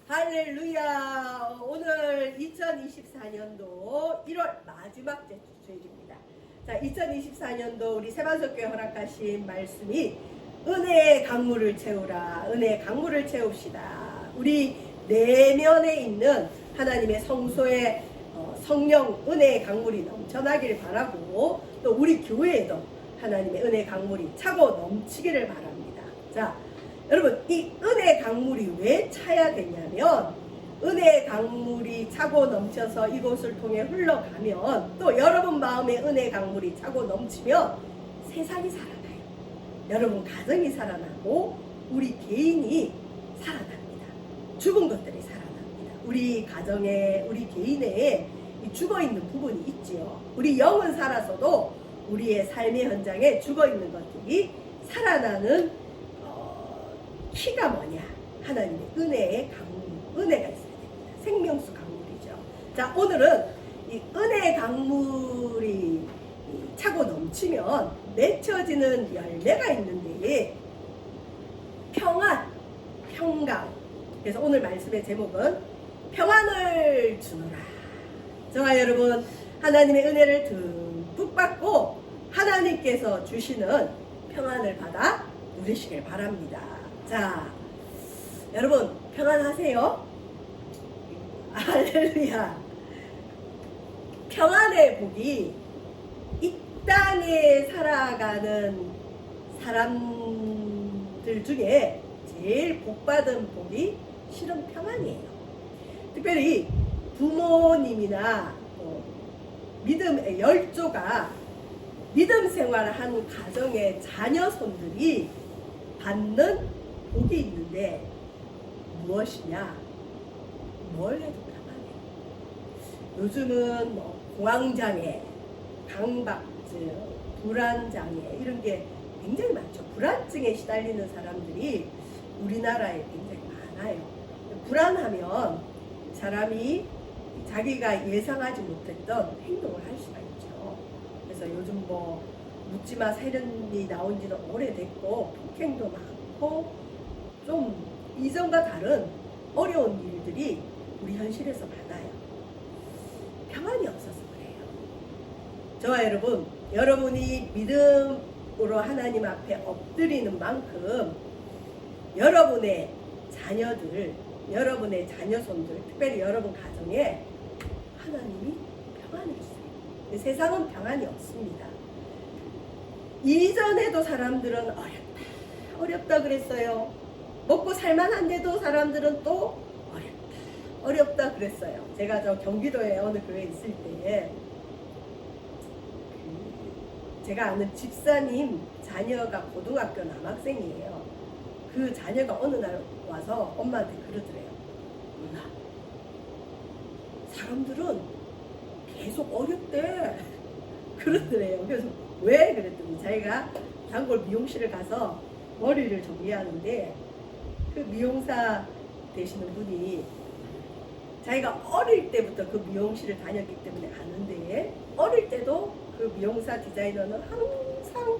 할렐루야. 오늘 2024년도 1월 마지막 주일입니다. 자, 2024년도 우리 세반석교회 허락하신 말씀이 은혜의 강물을 채우라. 은혜의 강물을 채웁시다. 우리 내면에 있는 하나님의 성소의 성령 은혜의 강물이 넘쳐나기를 바라고, 또 우리 교회에도 하나님의 은혜의 강물이 차고 넘치기를 바랍니다. 자, 여러분, 이 은혜의 강물이 왜 차야 되냐면, 은혜의 강물이 차고 넘쳐서 이곳을 통해 흘러가면, 또 여러분 마음에 은혜의 강물이 차고 넘치면 세상이 살아나요. 여러분 가정이 살아나고 우리 개인이 살아납니다. 죽은 것들이 살아납니다. 우리 가정에, 우리 개인에 죽어있는 부분이 있지요. 우리 영은 살아서도 우리의 삶의 현장에 죽어있는 것들이 살아나는 키가 뭐냐? 하나님의 은혜의 강물, 은혜가 있어야 됩니다. 생명수 강물이죠. 자, 오늘은 이 은혜의 강물이 차고 넘치면 맺혀지는 열매가 있는데, 평안, 평강. 그래서 오늘 말씀의 제목은 평안을 주노라. 저와 여러분, 하나님의 은혜를 듬뿍 받고 하나님께서 주시는 평안을 받아 누리시길 바랍니다. 자, 여러분 평안하세요? 할렐루야. 평안의 복이 이 땅에 살아가는 사람들 중에 제일 복받은 복이 실은 평안이에요. 특별히 부모님이나 믿음의 열조가 믿음 생활을 하는 가정의 자녀손들이 받는 복이 있는데 무엇이냐? 뭘 해도 평안해. 요즘은 공황장애, 강박증, 불안장애 이런 게 굉장히 많죠. 불안증에 시달리는 사람들이 우리나라에 굉장히 많아요. 불안하면 사람이 자기가 예상하지 못했던 행동을 할 수가 있죠. 그래서 요즘 묻지마 세련이 나온 지는 오래됐고, 폭행도 많고, 좀 이전과 다른 어려운 일들이 우리 현실에서 많아요. 평안이 없어서 그래요. 저와 여러분, 여러분이 믿음으로 하나님 앞에 엎드리는 만큼 여러분의 자녀들, 여러분의 자녀손들, 특별히 여러분 가정에 하나님이 평안이 있어요. 세상은 평안이 없습니다. 이전에도 사람들은 어렵다 그랬어요. 먹고 살만한데도 사람들은 또 어렵다 그랬어요. 제가 저 경기도에 어느 교회에 있을 때에 제가 아는 집사님 자녀가 고등학교 남학생이에요. 그 자녀가 어느 날 와서 엄마한테 그러더래요. 누나, 사람들은 계속 어렵대. 그러더래요. 그래서 왜? 그랬더니 자기가 단골 미용실을 가서 머리를 정리하는데, 그 미용사 되시는 분이 자기가 어릴 때부터 그 미용실을 다녔기 때문에 아는데, 어릴 때도 그 미용사 디자이너는 항상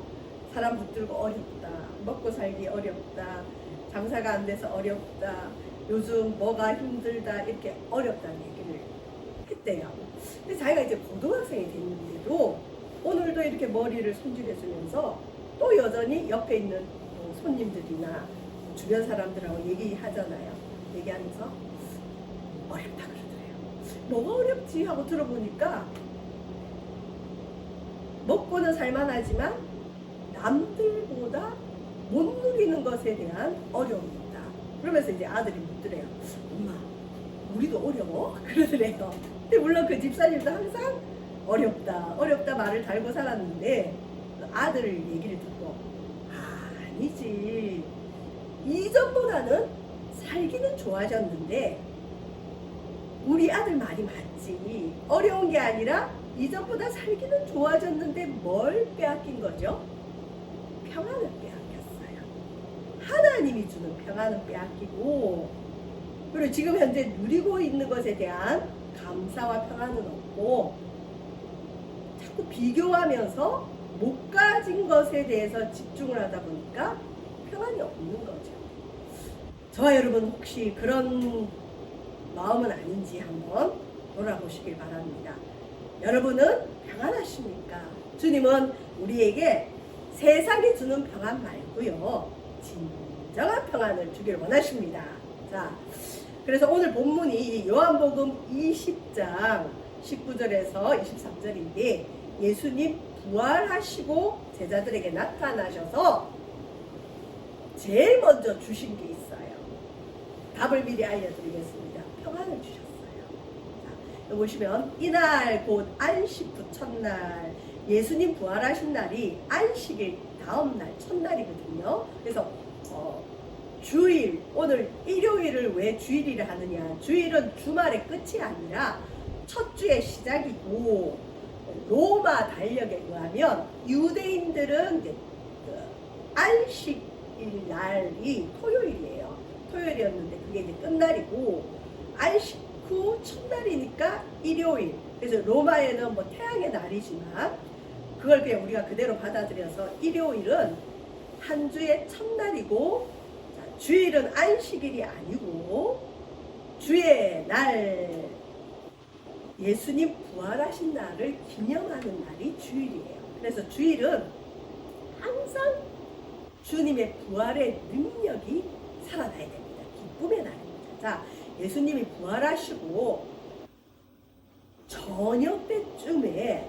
사람 붙들고 어렵다, 먹고 살기 어렵다, 장사가 안 돼서 어렵다, 요즘 뭐가 힘들다, 이렇게 어렵다는 얘기를 했대요. 근데 자기가 이제 고등학생이 됐는데도 오늘도 이렇게 머리를 손질해주면서 또 여전히 옆에 있는 손님들이나 주변 사람들하고 얘기하잖아요. 얘기하면서 어렵다 그러더래요. 뭐가 어렵지 하고 들어보니까 먹고는 살만하지만 남들보다 못 누리는 것에 대한 어려움이 있다. 그러면서 이제 아들이 묻더래요. 엄마, 우리도 어려워? 그러더래요. 근데 물론 그 집사님도 항상 어렵다 말을 달고 살았는데, 아들 얘기를 듣고 아니지, 이전보다는 살기는 좋아졌는데 우리 아들 말이 맞지, 어려운 게 아니라 이전보다 살기는 좋아졌는데 뭘 빼앗긴 거죠? 평안을 빼앗겼어요. 하나님이 주는 평안은 빼앗기고, 그리고 지금 현재 누리고 있는 것에 대한 감사와 평안은 없고, 자꾸 비교하면서 못 가진 것에 대해서 집중을 하다 보니까 평안이 없는 거죠. 저와 여러분 혹시 그런 마음은 아닌지 한번 돌아보시길 바랍니다. 여러분은 평안하십니까? 주님은 우리에게 세상이 주는 평안 말고요, 진정한 평안을 주기를 원하십니다. 자, 그래서 오늘 본문이 요한복음 20장 19절에서 23절인데, 예수님 부활하시고 제자들에게 나타나셔서 제일 먼저 주신 게 있어요. 답을 미리 알려드리겠습니다. 평안을 주셨어요. 자, 여기 보시면 이날 곧 안식 후 첫날, 예수님 부활하신 날이 안식일 다음 날 첫날이거든요. 그래서 주일, 오늘 일요일을 왜 주일이라 하느냐, 주일은 주말의 끝이 아니라 첫 주의 시작이고, 로마 달력에 의하면 유대인들은 이제 안식일 날이 토요일이에요. 토요일이었는데 그게 이제 끝날이고, 안식 후 첫날이니까 일요일. 그래서 로마에는 뭐 태양의 날이지만 그걸 그냥 우리가 그대로 받아들여서 일요일은 한 주의 첫날이고, 주일은 안식일이 아니고 주의 날, 예수님 부활하신 날을 기념하는 날이 주일이에요. 그래서 주일은 항상 주님의 부활의 능력이 살아나야 됩니다. 기쁨의 날입니다. 자, 예수님이 부활하시고 저녁 때쯤에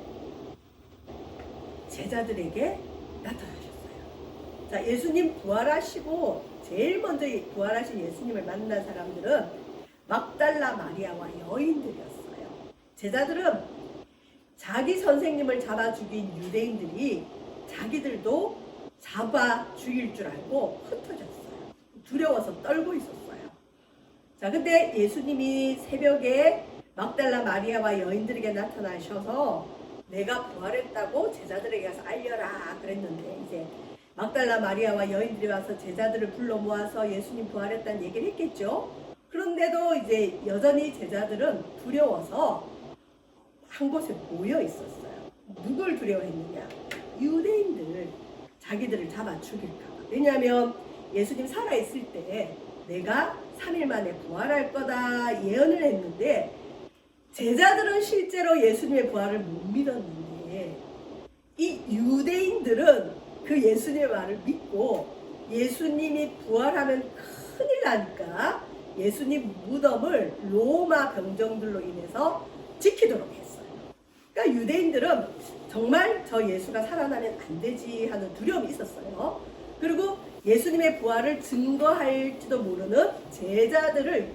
제자들에게 나타나셨어요. 자, 예수님 부활하시고 제일 먼저 부활하신 예수님을 만난 사람들은 막달라 마리아와 여인들이었어요. 제자들은 자기 선생님을 잡아 죽인 유대인들이 자기들도 잡아 죽일 줄 알고 흩어졌어요. 두려워서 떨고 있었어요. 자, 근데 예수님이 새벽에 막달라 마리아와 여인들에게 나타나셔서 내가 부활했다고 제자들에게 가서 알려라 그랬는데, 이제 막달라 마리아와 여인들이 와서 제자들을 불러 모아서 예수님 부활했다는 얘기를 했겠죠. 그런데도 이제 여전히 제자들은 두려워서 한 곳에 모여 있었어요. 누굴 두려워했느냐? 유대인들, 자기들을 잡아 죽일까 봐. 왜냐하면 예수님 살아있을 때 내가 3일 만에 부활할 거다 예언을 했는데, 제자들은 실제로 예수님의 부활을 못 믿었는데 이 유대인들은 그 예수님의 말을 믿고 예수님이 부활하면 큰일 나니까 예수님 무덤을 로마 병정들로 인해서 지키도록 했어요. 그러니까 유대인들은 정말 저 예수가 살아나면 안 되지 하는 두려움이 있었어요. 그리고 예수님의 부활을 증거할지도 모르는 제자들을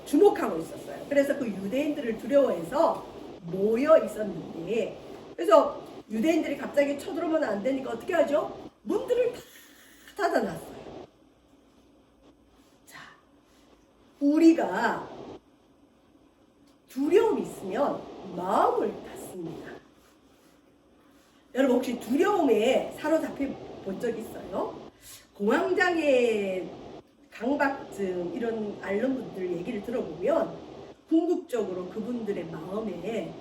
주목하고 있었어요. 그래서 그 유대인들을 두려워해서 모여 있었는데, 그래서 유대인들이 갑자기 쳐들어오면 안 되니까 어떻게 하죠? 문들을 다 닫아놨어요. 자, 우리가 두려움이 있으면 마음을 닫습니다. 여러분 혹시 두려움에 사로잡혀 본 적 있어요? 공황장애, 강박증 이런 앓는 분들 얘기를 들어보면 궁극적으로 그분들의 마음에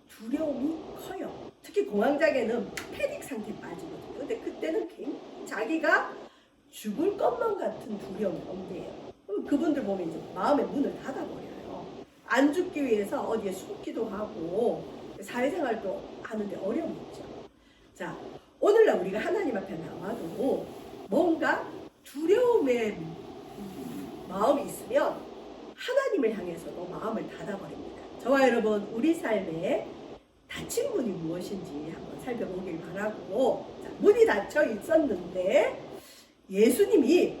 두려움이 커요. 특히 공황장애는 패닉 상태에 빠지거든요. 근데 그때는 자기가 죽을 것만 같은 두려움이 온대요. 그럼 그분들 보면 이제 마음의 문을 닫아버려요. 안 죽기 위해서 어디에 숨기도 하고 사회생활도 하는데 어려움이 있죠. 자, 오늘날 우리가 하나님 앞에 나와도 뭔가 두려움의 마음이 있으면 하나님을 향해서도 마음을 닫아버립니다. 저와 여러분, 우리 삶에 닫힌 문이 무엇인지 한번 살펴보길 바라고, 자, 문이 닫혀 있었는데 예수님이,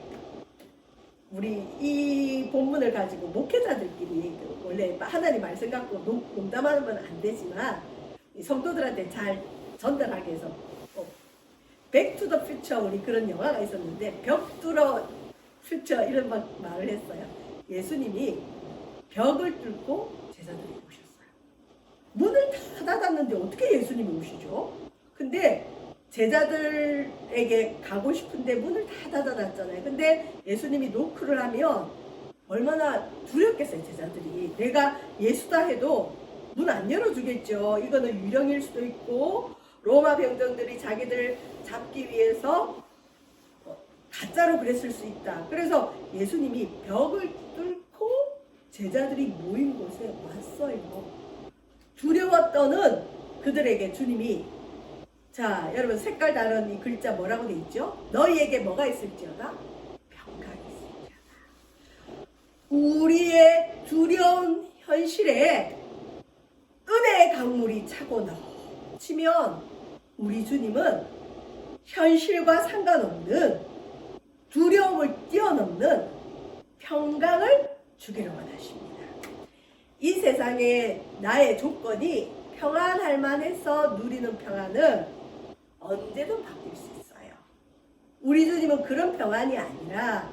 우리 이 본문을 가지고 목회자들끼리 원래 하나님 말씀 갖고 농담하면 안 되지만 성도들한테 잘 전달하기 위해서 백 투 더 퓨처, 우리 그런 영화가 있었는데 벽 뚫어 퓨처 이런 말을 했어요. 예수님이 벽을 뚫고 제자들이 오셨어요. 문을 다 닫았는데 어떻게 예수님이 오시죠? 근데 제자들에게 가고 싶은데 문을 다 닫아놨잖아요. 근데 예수님이 노크를 하면 얼마나 두렵겠어요, 제자들이. 내가 예수다 해도 문 안 열어주겠죠. 이거는 유령일 수도 있고 로마 병정들이 자기들 잡기 위해서 가짜로 그랬을 수 있다. 그래서 예수님이 벽을 뚫고 제자들이 모인 곳에 왔어요. 두려워 떠는 그들에게 주님이, 자 여러분 색깔 다른 이 글자 뭐라고 돼 있죠? 너희에게 뭐가 있을지어다? 평강이 있을지어다. 우리의 두려운 현실에 은혜의 강물이 차고 넘치면 우리 주님은 현실과 상관없는 두려움을 뛰어넘는 평강을 주기를 원하십니다. 이 세상에 나의 조건이 평안할 만해서 누리는 평안은 언제든 바뀔 수 있어요. 우리 주님은 그런 평안이 아니라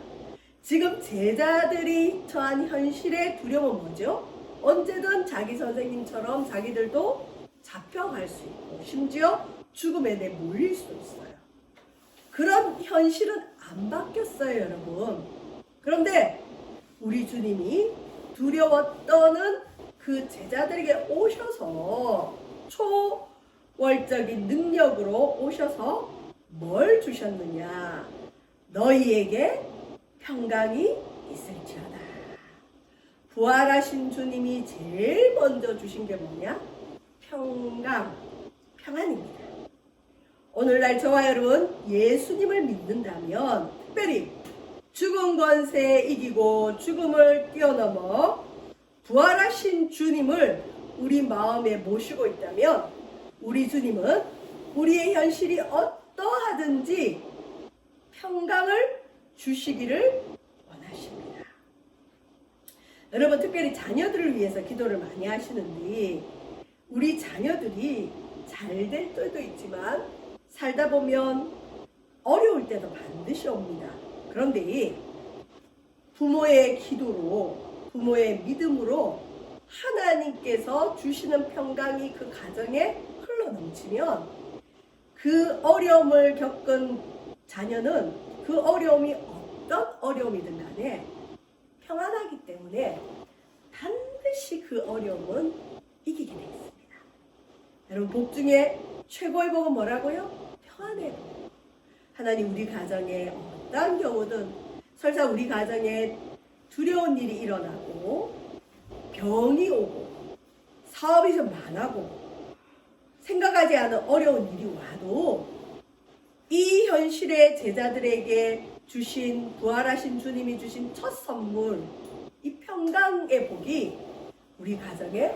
지금 제자들이 처한 현실의 두려움은 뭐죠? 언제든 자기 선생님처럼 자기들도 잡혀갈 수 있고 심지어 죽음에 내몰릴 수 있어요. 그런 현실은 안 바뀌었어요, 여러분. 그런데 우리 주님이 두려워 떠는 그 제자들에게 오셔서 초월적인 능력으로 오셔서 뭘 주셨느냐? 너희에게 평강이 있을지어다. 부활하신 주님이 제일 먼저 주신 게 뭐냐? 평강, 평안입니다. 오늘날 저와 여러분 예수님을 믿는다면 특별히 죽음 권세에 이기고 죽음을 뛰어넘어 부활하신 주님을 우리 마음에 모시고 있다면 우리 주님은 우리의 현실이 어떠하든지 평강을 주시기를 원하십니다. 여러분 특별히 자녀들을 위해서 기도를 많이 하시는데 우리 자녀들이 잘 될 때도 있지만 살다 보면 어려울 때도 반드시 옵니다. 그런데 부모의 기도로 부모의 믿음으로 하나님께서 주시는 평강이 그 가정에 흘러넘치면 그 어려움을 겪은 자녀는 그 어려움이 어떤 어려움이든 간에 평안하기 때문에 반드시 그 어려움은 이기게 되어 있습니다. 여러분 복 중에 최고의 복은 뭐라고요? 평안의 복. 하나님 우리 가정에 어떠한 경우든 설사 우리 가정에 두려운 일이 일어나고 병이 오고 사업이 좀 많아고 생각하지 않은 어려운 일이 와도 이 현실의 제자들에게 주신 부활하신 주님이 주신 첫 선물 이 평강의 복이 우리 가정에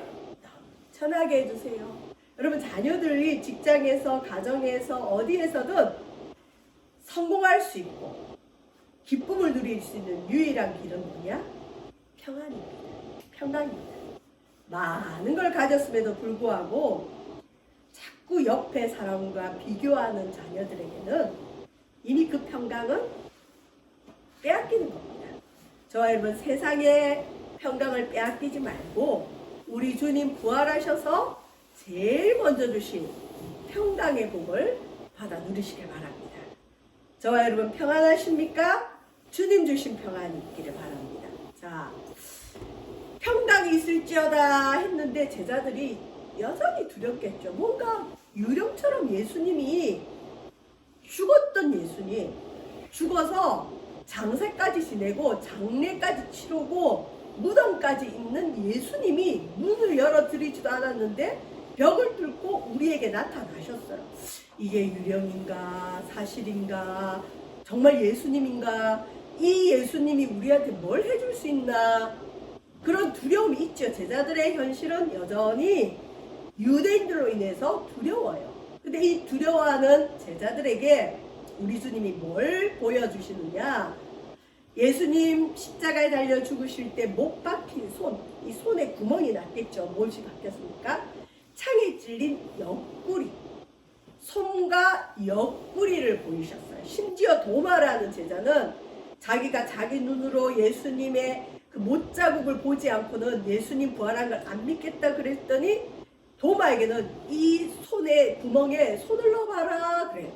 넘쳐나게 해주세요. 여러분 자녀들이 직장에서 가정에서 어디에서든 성공할 수 있고 기쁨을 누릴 수 있는 유일한 길은 뭐냐? 평안입니다. 평강입니다. 많은 걸 가졌음에도 불구하고 자꾸 옆에 사람과 비교하는 자녀들에게는 이미 그 평강은 빼앗기는 겁니다. 저와 여러분 세상의 평강을 빼앗기지 말고 우리 주님 부활하셔서 제일 먼저 주신 평강의 복을 받아 누리시길 바랍니다. 저와 여러분 평안하십니까? 주님 주신 평안이 있기를 바랍니다. 자, 평강이 있을지어다 했는데 제자들이 여전히 두렵겠죠. 뭔가 유령처럼 예수님이 죽었던 예수님, 죽어서 장사까지 지내고 장례까지 치르고 무덤까지 있는 예수님이 문을 열어드리지도 않았는데 벽을 뚫고 우리에게 나타나셨어요. 이게 유령인가 사실인가 정말 예수님인가 이 예수님이 우리한테 뭘 해줄 수 있나 그런 두려움이 있죠. 제자들의 현실은 여전히 유대인들로 인해서 두려워요. 근데 이 두려워하는 제자들에게 우리 주님이 뭘 보여주시느냐? 예수님 십자가에 달려 죽으실 때 못 박힌 손, 이 손에 구멍이 났겠죠. 무엇이 박혔습니까? 창에 찔린 옆구리, 손과 옆구리를 보이셨어요. 심지어 도마라는 제자는 자기가 자기 눈으로 예수님의 그 못자국을 보지 않고는 예수님 부활한 걸 안 믿겠다 그랬더니 도마에게는 이 손에 구멍에 손을 넣어봐라 그래요.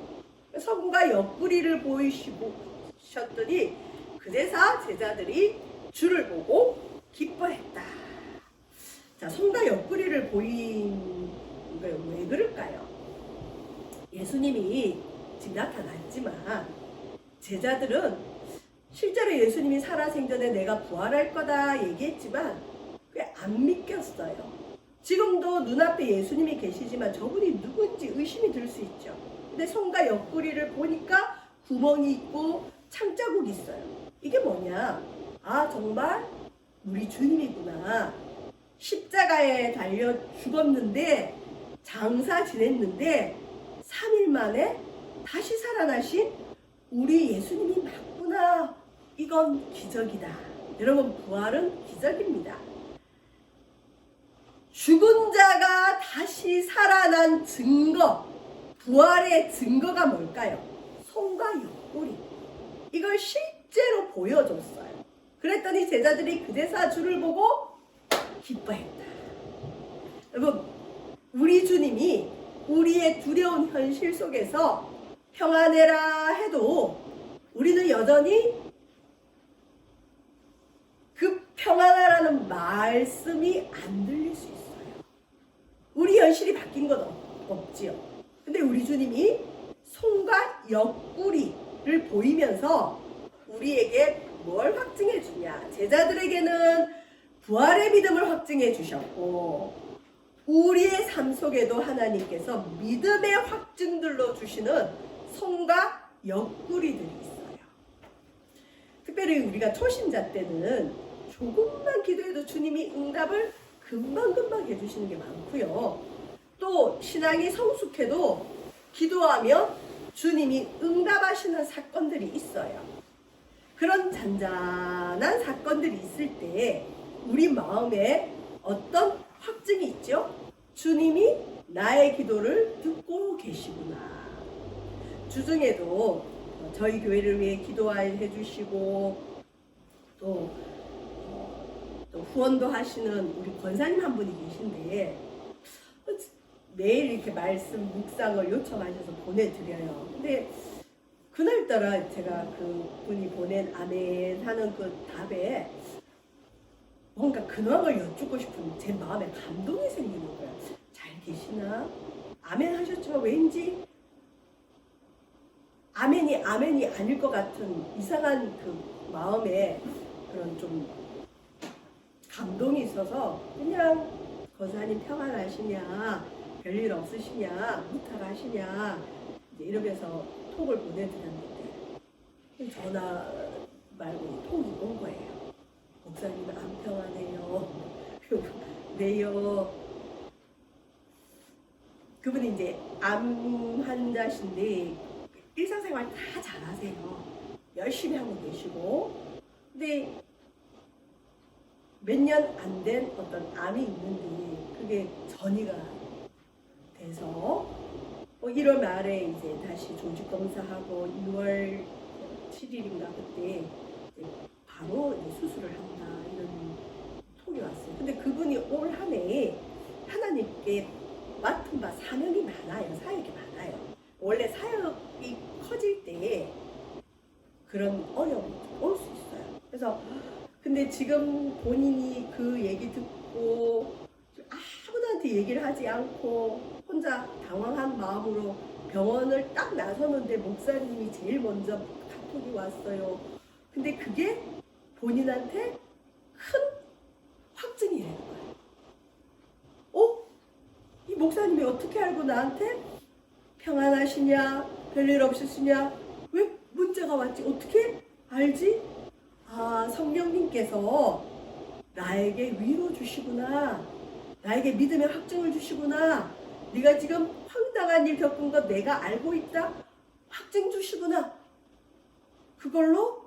손과 옆구리를 보이셨더니 그제서 제자들이 주를 보고 기뻐했다. 자, 손과 옆구리를 보인 게 왜 그럴까요? 예수님이 지금 나타났지만 제자들은 실제로 예수님이 살아생전에 내가 부활할 거다 얘기했지만 그게 안 믿겼어요. 지금도 눈앞에 예수님이 계시지만 저분이 누군지 의심이 들 수 있죠. 근데 손과 옆구리를 보니까 구멍이 있고 창자국이 있어요. 이게 뭐냐? 아, 정말 우리 주님이구나. 십자가에 달려 죽었는데 장사 지냈는데 3일 만에 다시 살아나신 우리 예수님이 맞구나. 이건 기적이다. 여러분, 부활은 기적입니다. 죽은 자가 다시 살아난 증거, 부활의 증거가 뭘까요? 손과 옆구리. 이걸 실제로 보여줬어요. 그랬더니 제자들이 그제서 주를 보고 기뻐했다. 여러분, 우리 주님이 우리의 두려운 현실 속에서 평안해라 해도 우리는 여전히 그 평안하라는 말씀이 안 들릴 수 있어요. 우리 현실이 바뀐 건 없지요. 근데 우리 주님이 손과 옆구리를 보이면서 우리에게 뭘 확증해 주냐? 제자들에게는 부활의 믿음을 확증해 주셨고 우리의 삶 속에도 하나님께서 믿음의 확증들로 주시는 손과 옆구리들이 있어요. 특별히 우리가 초신자 때는 조금만 기도해도 주님이 응답을 금방금방 해주시는 게 많고요. 또 신앙이 성숙해도 기도하면 주님이 응답하시는 사건들이 있어요. 그런 잔잔한 사건들이 있을 때 우리 마음에 어떤 확증이 있죠? 주님이 나의 기도를 듣고 계시구나. 주중에도 저희 교회를 위해 기도해 주시고 또 후원도 하시는 우리 권사님 한 분이 계신데 매일 이렇게 말씀 묵상을 요청하셔서 보내드려요. 근데 그날따라 제가 그분이 보낸 아멘 하는 그 답에 뭔가 근황을 여쭙고 싶은 제 마음에 감동이 생기는 거예요. 잘 계시나? 아멘 하셨지만 왠지 아멘이 아닐 것 같은 이상한 그 마음에 그런 좀 감동이 있어서 그냥 권사님 평안하시냐, 별일 없으시냐, 무탈하시냐 이러면서 톡을 보내드렸는데 전화 말고 톡이 온 거예요. 목사님은 안 평안해요. 왜요? 그분이 이제 암 환자신데 일상생활 다 잘하세요. 열심히 하고 계시고 근데 몇 년 안 된 어떤 암이 있는데 그게 전이가 돼서 1월 말에 이제 다시 조직 검사하고 6월 7일인가 그때 이제 바로 이제 수술을 한다 이런 톡이 왔어요. 근데 그분이 올 한 해에 하나님께 맡은 바 사명이 많아요. 사역이 많아요. 원래 사역이 커질 때 그런 어려움이 올 수 있어요. 그래서 근데 지금 본인이 그 얘기 듣고 아무한테 얘기를 하지 않고 혼자 당황한 마음으로 병원을 딱 나서는데 목사님이 제일 먼저 카톡이 왔어요. 근데 그게 본인한테 큰 확증이 되는 거예요. 이 목사님이 어떻게 알고 나한테 평안하시냐, 별일 없으시냐, 왜 문자가 왔지? 어떻게 알지? 성령님께서 나에게 위로 주시구나. 나에게 믿음의 확증을 주시구나. 네가 지금 황당한 일 겪은 거 내가 알고 있다. 확증 주시구나. 그걸로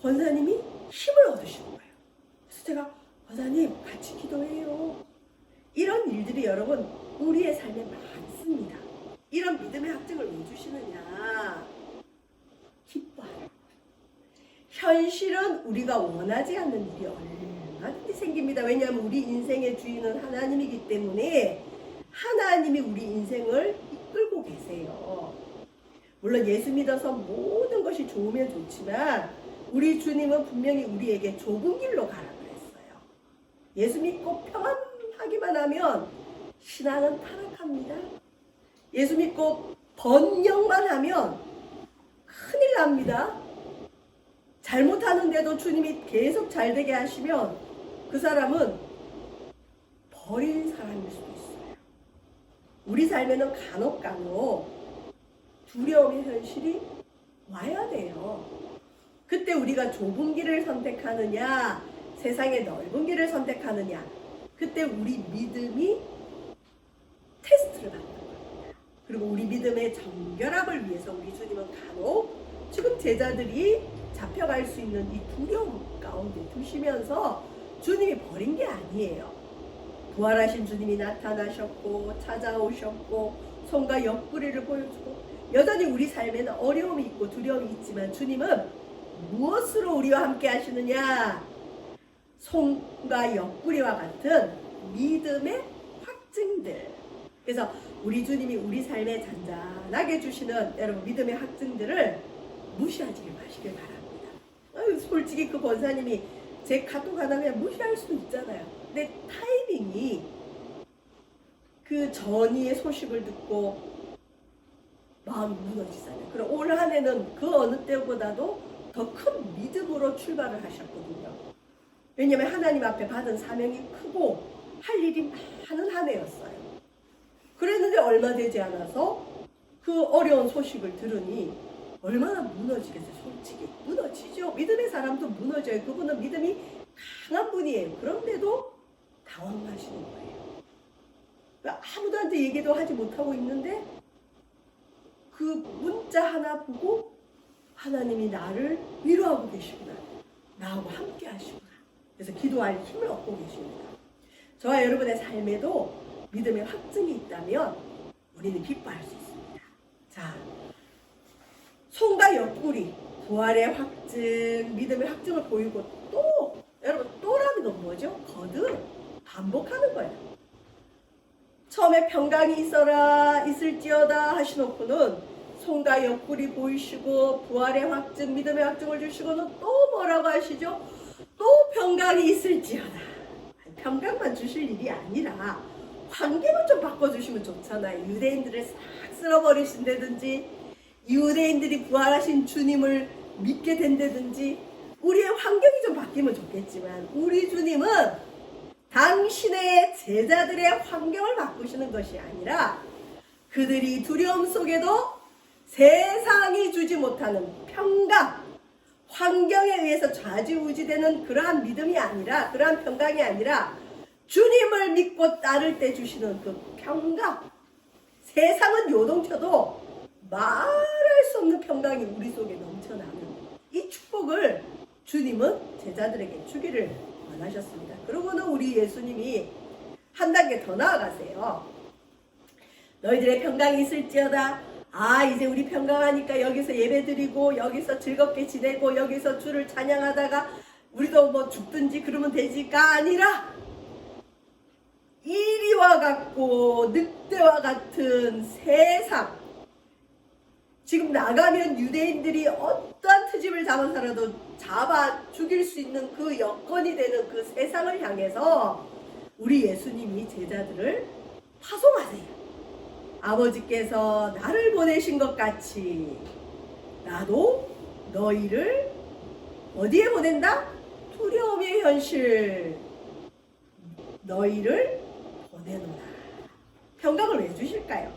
권사님이 힘을 얻으시는 거예요. 그래서 제가 권사님 같이 기도해요. 이런 일들이 여러분 우리의 삶에 많습니다. 이런 믿음의 확증을 왜 주시느냐? 기뻐요. 현실은 우리가 원하지 않는 일이 얼마든지 생깁니다. 왜냐하면 우리 인생의 주인은 하나님이기 때문에 하나님이 우리 인생을 이끌고 계세요. 물론 예수 믿어서 모든 것이 좋으면 좋지만 우리 주님은 분명히 우리에게 좁은 길로 가라고 했어요. 예수 믿고 평안하기만 하면 신앙은 타락합니다. 예수 믿고 번영만 하면 큰일 납니다. 잘못하는데도 주님이 계속 잘 되게 하시면 그 사람은 버린 사람일 수도 있어요. 우리 삶에는 간혹 두려움의 현실이 와야 돼요. 그때 우리가 좁은 길을 선택하느냐, 세상의 넓은 길을 선택하느냐, 그때 우리 믿음이 테스트를 받는 거예요. 그리고 우리 믿음의 정결함을 위해서 우리 주님은 간혹 지금 제자들이 잡혀갈 수 있는 이 두려움 가운데 두시면서 주님이 버린 게 아니에요. 부활하신 주님이 나타나셨고 찾아오셨고 손과 옆구리를 보여주고 여전히 우리 삶에는 어려움이 있고 두려움이 있지만 주님은 무엇으로 우리와 함께 하시느냐? 손과 옆구리와 같은 믿음의 확증들. 그래서 우리 주님이 우리 삶에 잔잔하게 주시는 여러분 믿음의 확증들을 무시하지 마시길 바랍니다. 솔직히 그 권사님이 제 카톡 하나 그냥 무시할 수 있잖아요. 근데 타이밍이 그 전이의 소식을 듣고 마음이 무너지잖아요. 그럼 올 한 해는 그 어느 때보다도 더 큰 믿음으로 출발을 하셨거든요. 왜냐하면 하나님 앞에 받은 사명이 크고 할 일이 많은 한 해였어요. 그랬는데 얼마 되지 않아서 그 어려운 소식을 들으니 얼마나 무너지겠어요. 솔직히 무너지죠. 믿음의 사람도 무너져요. 그분은 믿음이 강한 분이에요. 그런데도 당황하시는 거예요. 아무도한테 얘기도 하지 못하고 있는데 그 문자 하나 보고 하나님이 나를 위로하고 계시구나. 나하고 함께 하시구나. 그래서 기도할 힘을 얻고 계십니다. 저와 여러분의 삶에도 믿음의 확증이 있다면 우리는 기뻐할 수 있습니다. 자, 손과 옆구리, 부활의 확증, 믿음의 확증을 보이고 또, 여러분 또라는 건 뭐죠? 거듭, 반복하는 거예요. 처음에 평강이 있을지어다 하시놓고는 손과 옆구리 보이시고 부활의 확증, 믿음의 확증을 주시고는 또 뭐라고 하시죠? 또 평강이 있을지어다. 평강만 주실 일이 아니라 환경을 좀 바꿔주시면 좋잖아요. 유대인들을 싹 쓸어버리신다든지 유대인들이 부활하신 주님을 믿게 된다든지 우리의 환경이 좀 바뀌면 좋겠지만 우리 주님은 당신의 제자들의 환경을 바꾸시는 것이 아니라 그들이 두려움 속에도 세상이 주지 못하는 평강, 환경에 의해서 좌지우지되는 그러한 믿음이 아니라 그러한 평강이 아니라 주님을 믿고 따를 때 주시는 그 평강, 세상은 요동쳐도 말할 수 없는 평강이 우리 속에 넘쳐나는 이 축복을 주님은 제자들에게 주기를 원하셨습니다. 그러고는 우리 예수님이 한 단계 더 나아가세요. 너희들의 평강이 있을지어다. 이제 우리 평강하니까 여기서 예배드리고 여기서 즐겁게 지내고 여기서 주를 찬양하다가 우리도 뭐 죽든지 그러면 되지가 아니라 이리와 같고 늑대와 같은 세상, 지금 나가면 유대인들이 어떠한 트집을 잡아서라도 잡아 죽일 수 있는 그 여건이 되는 그 세상을 향해서 우리 예수님이 제자들을 파송하세요. 아버지께서 나를 보내신 것 같이 나도 너희를 어디에 보낸다? 두려움의 현실 너희를 보내노라. 평강을 왜 주실까요?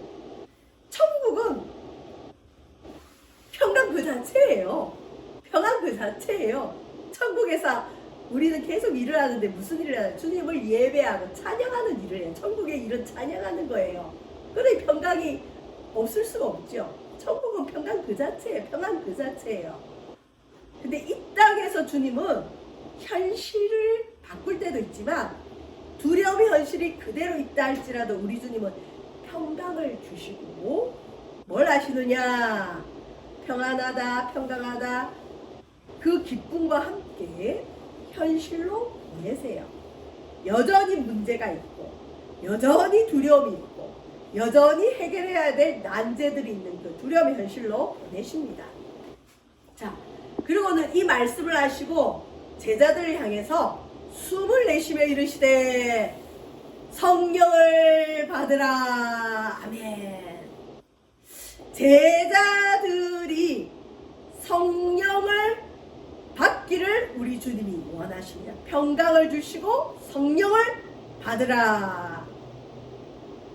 천국은 평강 그 자체예요. 평안 그 자체예요. 천국에서 우리는 계속 일을 하는데 무슨 일을 하냐? 주님을 예배하고 찬양하는 일을 해요. 천국의 일은 찬양하는 거예요. 그래 평강이 없을 수가 없죠. 천국은 평강 그 자체예요. 평안 그 자체예요. 근데 이 땅에서 주님은 현실을 바꿀 때도 있지만 두려움의 현실이 그대로 있다 할지라도 우리 주님은 평강을 주시고 뭘 하시느냐? 평안하다, 평강하다 그 기쁨과 함께 현실로 보내세요. 여전히 문제가 있고 여전히 두려움이 있고 여전히 해결해야 될 난제들이 있는 그 두려움의 현실로 보내십니다. 자, 그리고는 이 말씀을 하시고 제자들을 향해서 숨을 내쉬며 이르시되 성령을 받으라. 아멘. 제자들이 성령을 받 받기를 우리 주님이 원하십니다. 평강을 주시고 성령을 받으라.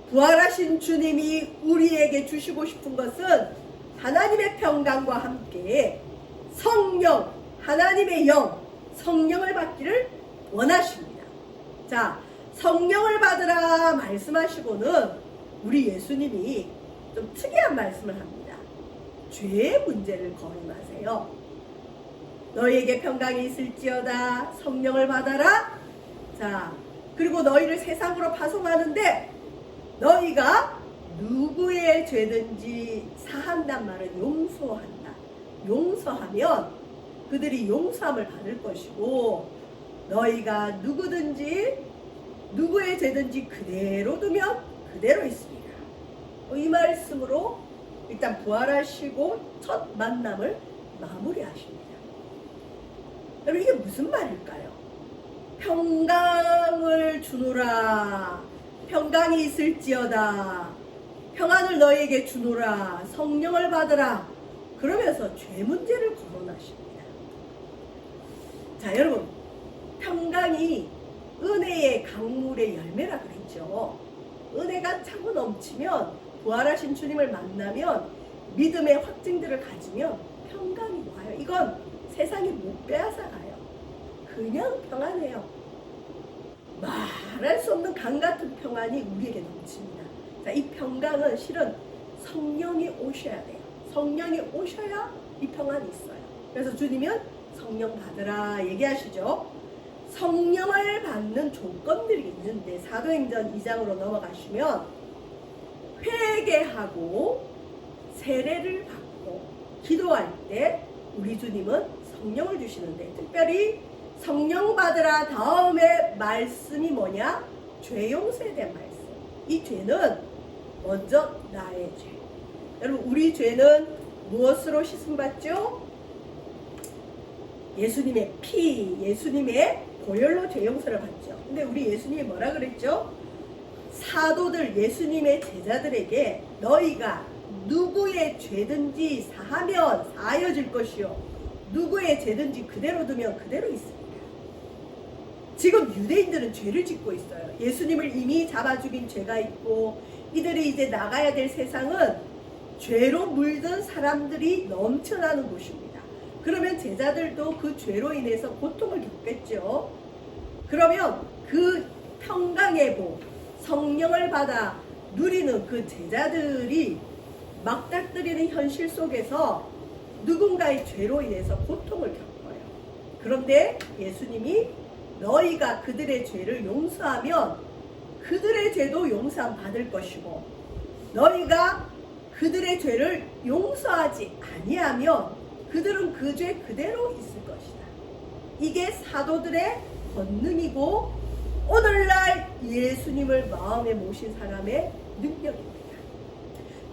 부활하신 주님이 우리에게 주시고 싶은 것은 하나님의 평강과 함께 성령, 하나님의 영, 성령을 받기를 원하십니다. 자, 성령을 받으라 말씀하시고는 우리 예수님이 좀 특이한 말씀을 합니다. 죄의 문제를 거론하세요. 너희에게 평강이 있을지어다. 성령을 받아라. 자, 그리고 너희를 세상으로 파송하는데 너희가 누구의 죄든지 사한단 말은 용서한다. 용서하면 그들이 용서함을 받을 것이고 너희가 누구의 죄든지 그대로 두면 그대로 있습니다. 이 말씀으로 일단 부활하시고 첫 만남을 마무리하십니다. 여러분, 이게 무슨 말일까요? 평강을 주노라. 평강이 있을지어다. 평안을 너에게 주노라. 성령을 받으라. 그러면서 죄 문제를 거론하십니다. 자, 여러분, 평강이 은혜의 강물의 열매라 그랬죠. 은혜가 차고 넘치면, 부활하신 주님을 만나면, 믿음의 확증들을 가지면 평강이 와요. 이건 세상이 못 빼앗아가요. 그냥 평안해요. 말할 수 없는 강 같은 평안이 우리에게 넘칩니다. 자, 이 평강은 실은 성령이 오셔야 돼요. 성령이 오셔야 이 평안이 있어요. 그래서 주님은 성령 받으라 얘기하시죠. 성령을 받는 조건들이 있는데 사도행전 2장으로 넘어가시면 회개하고 세례를 받고 기도할 때 우리 주님은 성령을 주시는데, 특별히 성령 받으라 다음에 말씀이 뭐냐? 죄 용서에 대한 말씀. 이 죄는 먼저 나의 죄. 여러분, 우리 죄는 무엇으로 씻음받죠? 예수님의 피, 예수님의 보혈로 죄 용서를 받죠. 근데 우리 예수님이 뭐라 그랬죠? 사도들, 예수님의 제자들에게 너희가 누구의 죄든지 사하면 사하여질 것이요 누구의 죄든지 그대로 두면 그대로 있습니다. 지금 유대인들은 죄를 짓고 있어요. 예수님을 이미 잡아 죽인 죄가 있고, 이들이 이제 나가야 될 세상은 죄로 물든 사람들이 넘쳐나는 곳입니다. 그러면 제자들도 그 죄로 인해서 고통을 겪겠죠. 그러면 그 평강의 복, 성령을 받아 누리는 그 제자들이 막닥뜨리는 현실 속에서 누군가의 죄로 인해서 고통을 겪어요. 그런데 예수님이 너희가 그들의 죄를 용서하면 그들의 죄도 용서함 받을 것이고, 너희가 그들의 죄를 용서하지 아니하면 그들은 그 죄 그대로 있을 것이다. 이게 사도들의 권능이고 오늘날 예수님을 마음에 모신 사람의 능력입니다.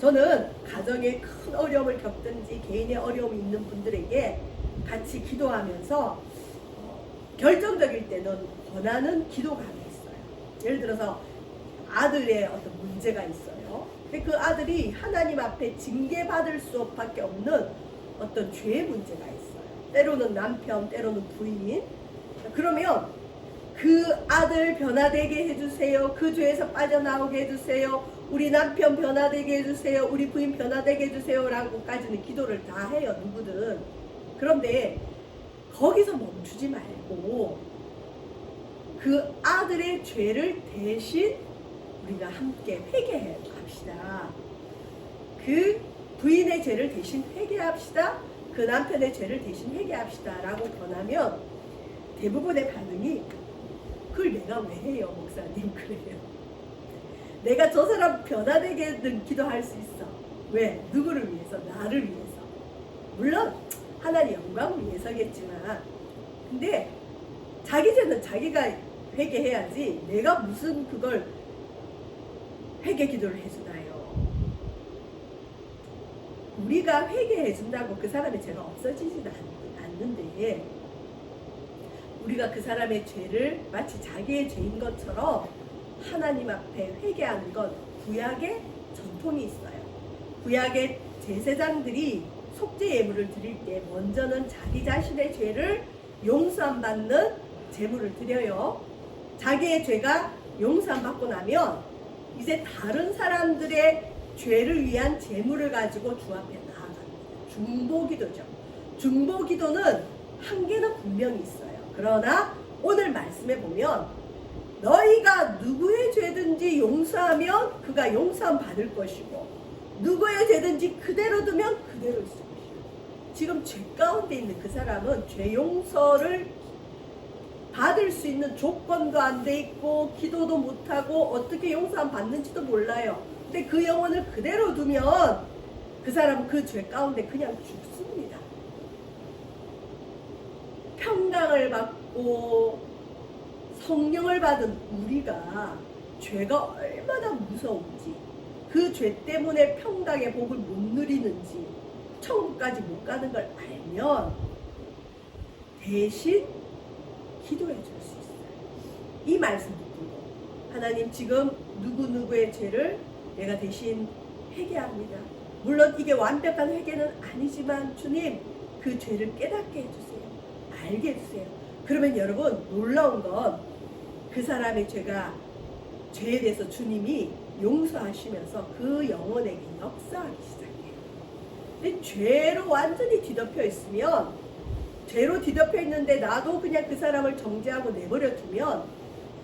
저는 가정에 큰 어려움을 겪든지 개인의 어려움이 있는 분들에게 같이 기도하면서 결정적일 때는 권하는 기도가 하나 있어요. 예를 들어서 아들의 어떤 문제가 있어요. 근데 그 아들이 하나님 앞에 징계받을 수밖에 없는 어떤 죄의 문제가 있어요. 때로는 남편, 때로는 부인. 그러면 그 아들 변화되게 해주세요. 그 죄에서 빠져나오게 해주세요. 우리 남편 변화되게 해주세요. 우리 부인 변화되게 해주세요. 라고까지는 기도를 다 해요. 누구든. 그런데 거기서 멈추지 말고 그 아들의 죄를 대신 우리가 함께 회개해 갑시다. 그 부인의 죄를 대신 회개합시다. 그 남편의 죄를 대신 회개합시다. 라고 권하면 대부분의 반응이 그걸 내가 왜 해요, 목사님? 그래요. 내가 저 사람 변화되게는 기도할 수 있어. 왜? 누구를 위해서? 나를 위해서. 물론 하나님 영광을 위해서겠지만, 근데 자기 죄는 자기가 회개해야지 내가 무슨 그걸 회개 기도를 해주나요? 우리가 회개해준다고 그 사람의 죄가 없어지지는 않는데, 우리가 그 사람의 죄를 마치 자기의 죄인 것처럼 하나님 앞에 회개하는 건 구약의 전통이 있어요. 구약의 제사장들이 속죄 예물을 드릴 때 먼저는 자기 자신의 죄를 용서함 받는 제물을 드려요. 자기의 죄가 용서함 받고 나면 이제 다른 사람들의 죄를 위한 제물을 가지고 주 앞에 나아갑니다. 중보기도죠. 중보기도는 한계는 분명히 있어요. 그러나 오늘 말씀에 보면 너희가 누구의 죄든지 용서하면 그가 용서함 받을 것이고 누구의 죄든지 그대로 두면 그대로 있을 것이고, 지금 죄 가운데 있는 그 사람은 죄 용서를 받을 수 있는 조건도 안 돼 있고 기도도 못하고 어떻게 용서함 받는지도 몰라요. 근데 그 영혼을 그대로 두면 그 사람은 그 죄 가운데 그냥 죽습니다. 평강을 받고 성령을 받은 우리가 죄가 얼마나 무서운지, 그 죄 때문에 평강의 복을 못 누리는지, 천국까지 못 가는 걸 알면 대신 기도해 줄 수 있어요. 이 말씀 듣고 하나님, 지금 누구누구의 죄를 내가 대신 회개합니다. 물론 이게 완벽한 회개는 아니지만 주님, 그 죄를 깨닫게 해주세요. 알게 해주세요. 그러면 여러분, 놀라운 건 그 사람의 죄에 대해서 주님이 용서하시면서 그 영혼에게 역사하기 시작해요. 근데 죄로 완전히 뒤덮여 있으면, 죄로 뒤덮여 있는데 나도 그냥 그 사람을 정죄하고 내버려 두면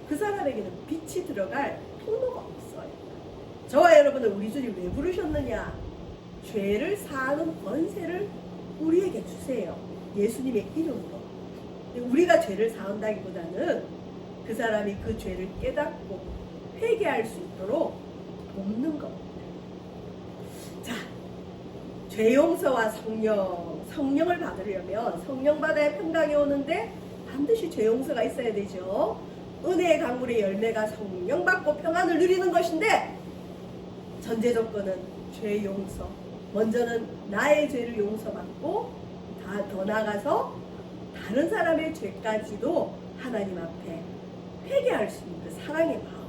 그 사람에게는 빛이 들어갈 통로가 없어요. 저와 여러분은 우리 주님 왜 부르셨느냐? 죄를 사하는 권세를 우리에게 주세요. 예수님의 이름으로. 우리가 죄를 사한다기보다는 그 사람이 그 죄를 깨닫고 회개할 수 있도록 돕는 겁니다. 자, 죄 용서와 성령을 받으려면, 성령 받아야 평강이 오는데 반드시 죄 용서가 있어야 되죠. 은혜의 강물의 열매가 성령 받고 평안을 누리는 것인데, 전제 조건은 죄 용서. 먼저는 나의 죄를 용서받고 더 나아가서 다른 사람의 죄까지도 하나님 앞에 회개할 수 있는 그 사랑의 마음.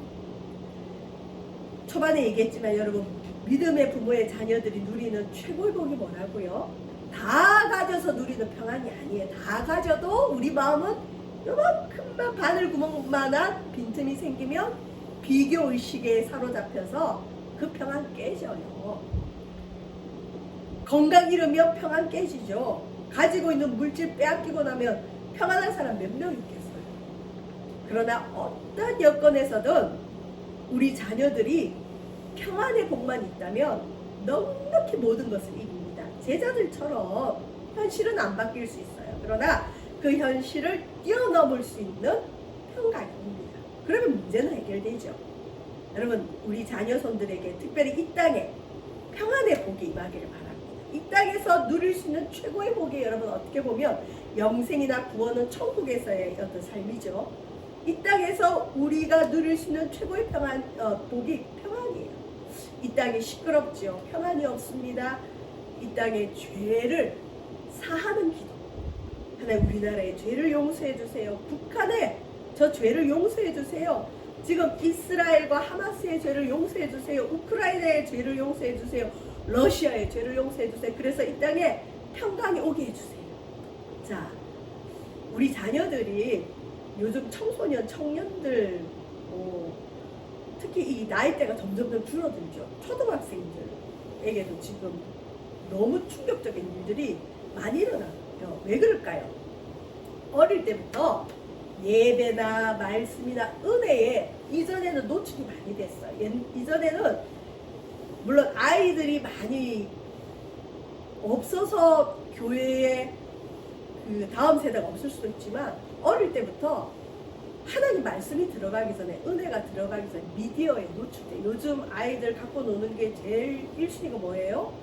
초반에 얘기했지만 여러분, 믿음의 부모의 자녀들이 누리는 최고의 복이 뭐라고요? 다 가져서 누리는 평안이 아니에요. 다 가져도 우리 마음은 요만큼만 바늘구멍만한 빈틈이 생기면 비교의식에 사로잡혀서 그 평안 깨져요. 건강 잃으면 평안 깨지죠. 가지고 있는 물질 빼앗기고 나면 평안한 사람 몇 명 있겠어요. 그러나 어떤 여건에서든 우리 자녀들이 평안의 복만 있다면 넉넉히 모든 것을 이깁니다. 제자들처럼 현실은 안 바뀔 수 있어요. 그러나 그 현실을 뛰어넘을 수 있는 평강입니다. 그러면 문제는 해결되죠. 여러분, 우리 자녀손들에게 특별히 이 땅에 평안의 복이 임하기를 바랍니다. 이 땅에서 누릴 수 있는 최고의 복이, 여러분, 어떻게 보면 영생이나 구원은 천국에서의 어떤 삶이죠. 이 땅에서 우리가 누릴 수 있는 최고의 복이 평안이에요. 이 땅이 시끄럽죠. 평안이 없습니다. 이 땅의 죄를 사하는 기도. 하나님, 우리나라의 죄를 용서해 주세요. 북한에 저 죄를 용서해 주세요. 지금 이스라엘과 하마스의 죄를 용서해 주세요. 우크라이나의 죄를 용서해 주세요. 러시아의 죄를 용서해 주세요. 그래서 이 땅에 평강이 오게 해주세요. 자, 우리 자녀들이 요즘 청소년, 청년들, 특히 이 나이대가 점점 줄어들죠. 초등학생들에게도 지금 너무 충격적인 일들이 많이 일어나요. 왜 그럴까요? 어릴 때부터 예배나 말씀이나 은혜에 이전에는 노출이 많이 됐어요. 이전에는 물론 아이들이 많이 없어서 교회에 그 다음 세대가 없을 수도 있지만, 어릴 때부터 하나님 말씀이 들어가기 전에, 은혜가 들어가기 전에 미디어에 노출돼. 요즘 아이들 갖고 노는 게 제일 1순위가 뭐예요?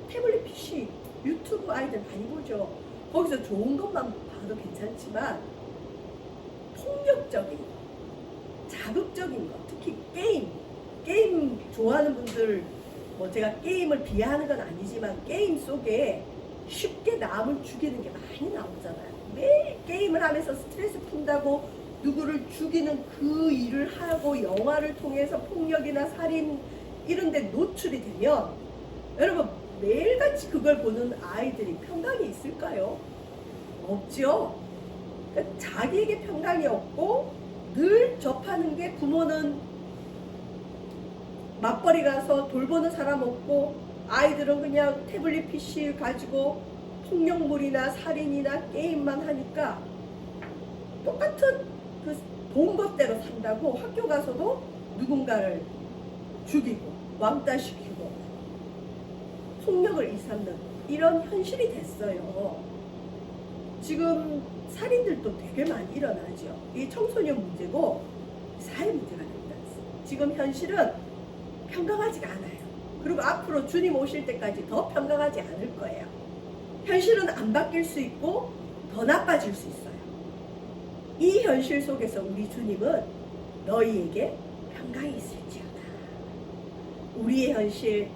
태블릿 PC, 유튜브 아이들 많이 보죠. 거기서 좋은 것만 봐도 괜찮지만 폭력적인 거, 자극적인 거, 특히 게임 좋아하는 분들, 제가 게임을 비하하는 건 아니지만 게임 속에 쉽게 남을 죽이는 게 많이 나오잖아요. 매일 게임을 하면서 스트레스 푼다고 누구를 죽이는 그 일을 하고 영화를 통해서 폭력이나 살인 이런 데 노출이 되면, 여러분, 매일같이 그걸 보는 아이들이 평강이 있을까요? 없죠. 그러니까 자기에게 평강이 없고 늘 접하는 게 부모는 맞벌이 가서 돌보는 사람 없고 아이들은 그냥 태블릿 PC 가지고 폭력물이나 살인이나 게임만 하니까 똑같은 그 본 것대로 산다고 학교 가서도 누군가를 죽이고 왕따시키고 폭력을 일삼는 이런 현실이 됐어요. 지금 살인들도 되게 많이 일어나죠. 이 청소년 문제고 사회 문제가 됩니다. 지금 현실은 평강하지가 않아요. 그리고 앞으로 주님 오실 때까지 더 평강하지 않을 거예요. 현실은 안 바뀔 수 있고 더 나빠질 수 있어요. 이 현실 속에서 우리 주님은 너희에게 평강이 있을지어다. 우리의 현실,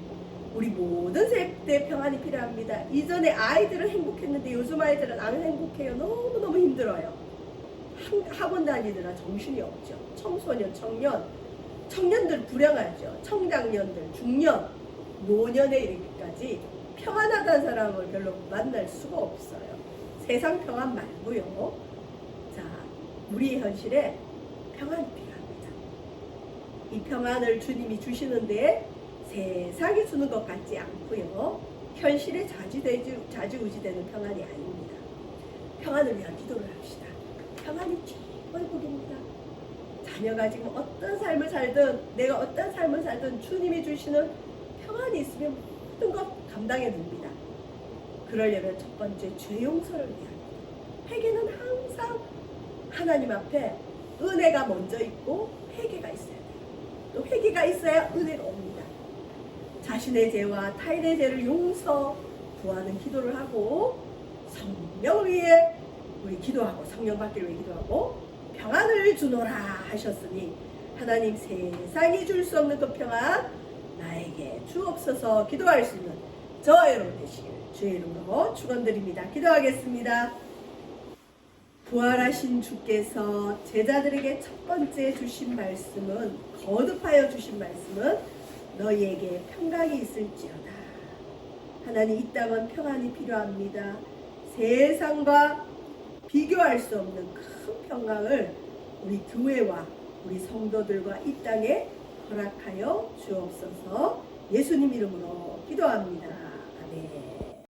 우리 모든 세대에 평안이 필요합니다. 이전에 아이들은 행복했는데 요즘 아이들은 안 행복해요. 너무너무 힘들어요. 학원 다니느라 정신이 없죠. 청소년, 청년들 불행하죠. 청장년들, 중년, 노년에 이르기까지 평안하다는 사람을 별로 만날 수가 없어요. 세상 평안 말고요. 자, 우리의 현실에 평안이 필요합니다. 이 평안을 주님이 주시는데 세상이 주는 것 같지 않고요. 현실에 좌지우지되는 평안이 아닙니다. 평안을 위한 기도를 합시다. 평안이 최고의 복입니다. 자녀가 지금 어떤 삶을 살든 내가 어떤 삶을 살든 주님이 주시는 평안이 있으면 모든 것 감당해 냅니다. 그러려면 첫 번째 죄 용서를 위합니다. 회개는 항상 하나님 앞에 은혜가 먼저 있고 회개가 있어야 돼요. 또 회개가 있어야 은혜가 옵니다. 자신의 죄와 타인의 죄를 용서 구하는 기도를 하고 성령을 위해 우리 기도하고 성령 받기를 위해 기도하고 평안을 주노라 하셨으니 하나님 세상이 줄 수 없는 그 평안 나에게 주옵소서. 기도할 수 있는 저와 여러분 되시길 주의 이름으로 축원드립니다. 기도하겠습니다. 부활하신 주께서 제자들에게 첫 번째 주신 말씀은 거듭하여 주신 말씀은 너희에게 평강이 있을지어다. 하나님 이 땅은 평안이 필요합니다. 세상과 비교할 수 없는 큰 평강을 우리 교회와 우리 성도들과 이 땅에 허락하여 주옵소서. 예수님 이름으로 기도합니다. 아멘.